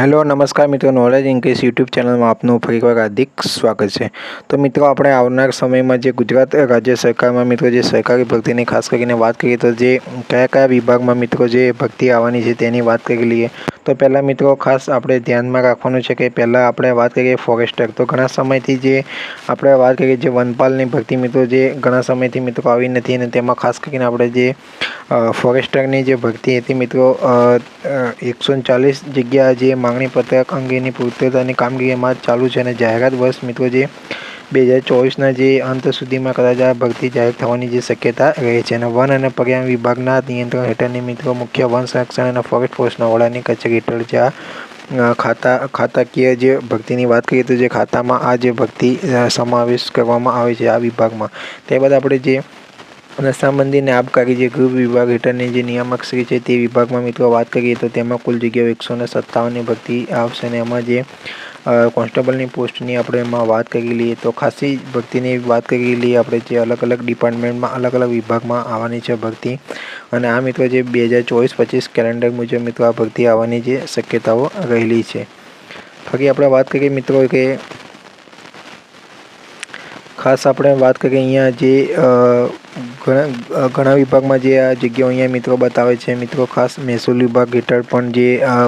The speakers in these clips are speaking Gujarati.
हेलो नमस्कार मित्रों, नॉलेज इंग्लिश यूट्यूब चैनल में आपનું ફરીવાર હાર્દિક સ્વાગત છે। તો મિત્રો આપણે આવનાર સમયમાં જે ગુજરાત રાજ્ય સરકારમાં મિત્રો જે સરકારી ભરતીની ખાસ કરીને વાત કરીએ તો જે કયા વિભાગમાં મિત્રો જે ભરતી આવવાની છે તેની વાત કરી લઈએ। તો પહેલાં મિત્રો ખાસ આપણે ધ્યાનમાં રાખવાનું છે કે પહેલાં આપણે વાત કરીએ ફોરેસ્ટર। તો ઘણા સમયથી જે આપણે વાત કરીએ જે વનપાલની ભરતી મિત્રો જે ઘણા સમયથી મિત્રો આવી નથી અને તેમાં ખાસ કરીને આપણે જે ફોરેસ્ટરની જે ભરતી હતી મિત્રો 140 જગ્યા જે માંગણી પત્રક અંગેની પૂર્તતાની કામગીરીમાં ચાલુ છે અને જાહેરાત વર્ષ મિત્રો જે 2024ના જે અંત સુધીમાં કદાચ આ ભરતી જાહેર થવાની જે શક્યતા રહે છે। અને વન અને પર્યાવરણ વિભાગના નિયંત્રણ હેઠળની મિત્રો મુખ્ય વન સંરક્ષણ અને ફોરેસ્ટ ફોર્સના વડાની કચેરી હેઠળ જે આ ખાતાકીય જે ભરતીની વાત કરીએ તો જે ખાતામાં આ જે ભરતી સમાવેશ કરવામાં આવે છે આ વિભાગમાં। ત્યારબાદ આપણે જે રસ્તાબંધી અને આબકારી જે ગૃહ વિભાગ હેઠળની જે નિયામક શ્રી છે તે વિભાગમાં મિત્રો વાત કરીએ તો તેમાં કુલ જગ્યાઓ 157ની ભરતી આવશે અને એમાં જે કોન્સ્ટેબલની પોસ્ટની આપણે એમાં વાત કરી લઈએ તો ખાસી ભરતીની વાત કરી લઈએ આપણે જે અલગ અલગ ડિપાર્ટમેન્ટમાં અલગ અલગ વિભાગમાં આવવાની છે ભરતી। અને આ મિત્રો જે 2024-25 કેલેન્ડર મુજબ મિત્રો આ ભરતી આવવાની જે શક્યતાઓ રહેલી છે। ફરી આપણે વાત કરીએ મિત્રો કે ખાસ આપણે વાત કરીએ અહીંયા જે ઘણા વિભાગમાં જે આ જગ્યાઓ અહીંયા મિત્રો બતાવે છે મિત્રો ખાસ મહેસૂલ વિભાગ હેઠળ પણ જે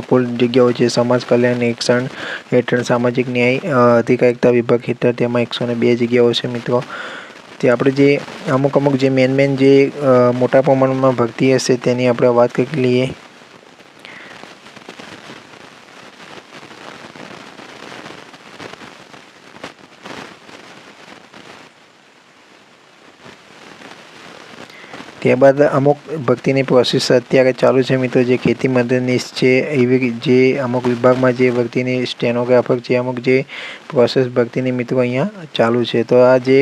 કુલ જગ્યાઓ છે સમાજ કલ્યાણ નિરીક્ષણ હેઠળ સામાજિક ન્યાય અધિકારિતા વિભાગ હેઠળ તેમાં 102 જગ્યાઓ છે મિત્રો। તે આપણે જે અમુક જે મેન જે મોટા પ્રમાણમાં ભરતી હશે તેની આપણે વાત કરી લઈએ। ત્યારબાદ અમુક ભરતીની પ્રોસેસ અત્યારે ચાલુ છે મિત્રો જે ખેતી મદદનીશ છે એવી જે અમુક વિભાગમાં જે ભરતીની સ્ટેનોગ્રાફર છે અમુક જે પ્રોસેસ ભરતીની મિત્રો અહીંયા ચાલુ છે। તો આ જે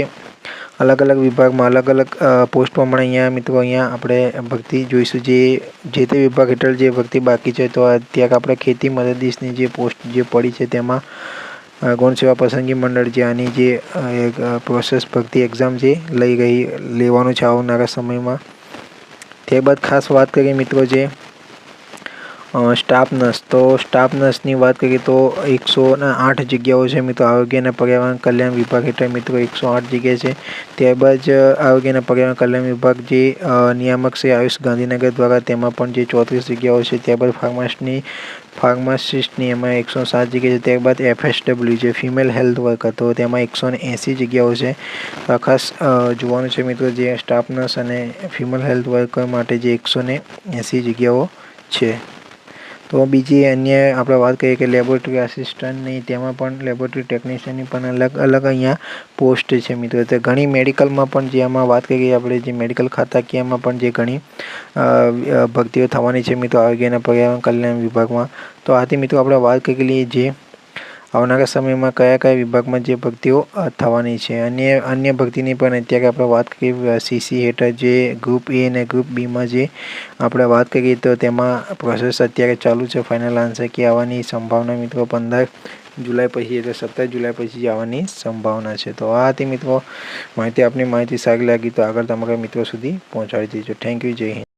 અલગ અલગ વિભાગમાં અલગ અલગ પોસ્ટ પ્રમાણે અહીંયા મિત્રો અહીંયા આપણે ભરતી જોઈશું જે તે વિભાગ હેઠળ જે ભરતી બાકી છે। તો અત્યારે આપણે ખેતી મદદનીશની જે પોસ્ટ જે પડી છે તેમાં ગૌણ સેવા પસંદગી મંડળ જે આની જે પ્રોસેસ ભરતી એક્ઝામ જે લેવાનું છે આવનારા સમયમાં। ત્યારબાદ ખાસ વાત કરીએ મિત્રો જે સ્ટાફ નર્સ। તો સ્ટાફ નર્સની વાત કરીએ તો 108 જગ્યાઓ છે મિત્રો આરોગ્ય અને પર્યાવરણ કલ્યાણ વિભાગ હેઠળ મિત્રો 108 જગ્યા છે। ત્યારબાદ આરોગ્ય અને પર્યાવરણ કલ્યાણ વિભાગ જે નિયામક શ્રી આયુષ ગાંધીનગર દ્વારા તેમાં પણ જે 34 જગ્યાઓ છે। ત્યારબાદ ફાર્માસિસ્ટની એમાં 107 જગ્યા છે। ત્યારબાદ FSW જે ફિમેલ હેલ્થ વર્કર તો તેમાં 180 જગ્યાઓ છે। તો ખાસ જોવાનું છે મિત્રો જે સ્ટાફ નર્સ અને ફિમેલ હેલ્થ વર્કર માટે જે 180 જગ્યાઓ છે। તો બીજી અન્ય આપણે વાત કરીએ કે લેબોરેટરી આસિસ્ટન્ટની તેમાં પણ લેબોરેટરી ટેકનિશિયનની પણ અલગ અલગ અહીંયા પોસ્ટ છે મિત્રો। તો ઘણી મેડિકલમાં પણ જે આમાં વાત કરીએ આપણે જે મેડિકલ ખાતાકીયમાં પણ જે ઘણી ભરતીઓ થવાની છે મિત્રો આરોગ્ય અને પર્યાવરણ કલ્યાણ વિભાગમાં। તો આથી મિત્રો આપણે વાત કરી લઈએ જે આવનારા સમયમાં કયા વિભાગમાં જે ભરતીઓ થવાની છે। અન્ય ભરતીની પણ અત્યારે આપણે વાત કરીએ CC હેઠળ જે ગ્રુપ A અને ગ્રુપ Bમાં જે આપણે વાત કરીએ તો તેમાં પ્રોસેસ અત્યારે ચાલુ છે। ફાઇનલ આન્સર કે આવવાની સંભાવના મિત્રો 15 જુલાઈ પછી એટલે 17 જુલાઈ પછી આવવાની સંભાવના છે। તો આ હતી મિત્રો માહિતી સારી લાગી તો આગળ તમારા મિત્રો સુધી પહોંચાડી દેજો। થેન્ક યુ, જય હિન્દ।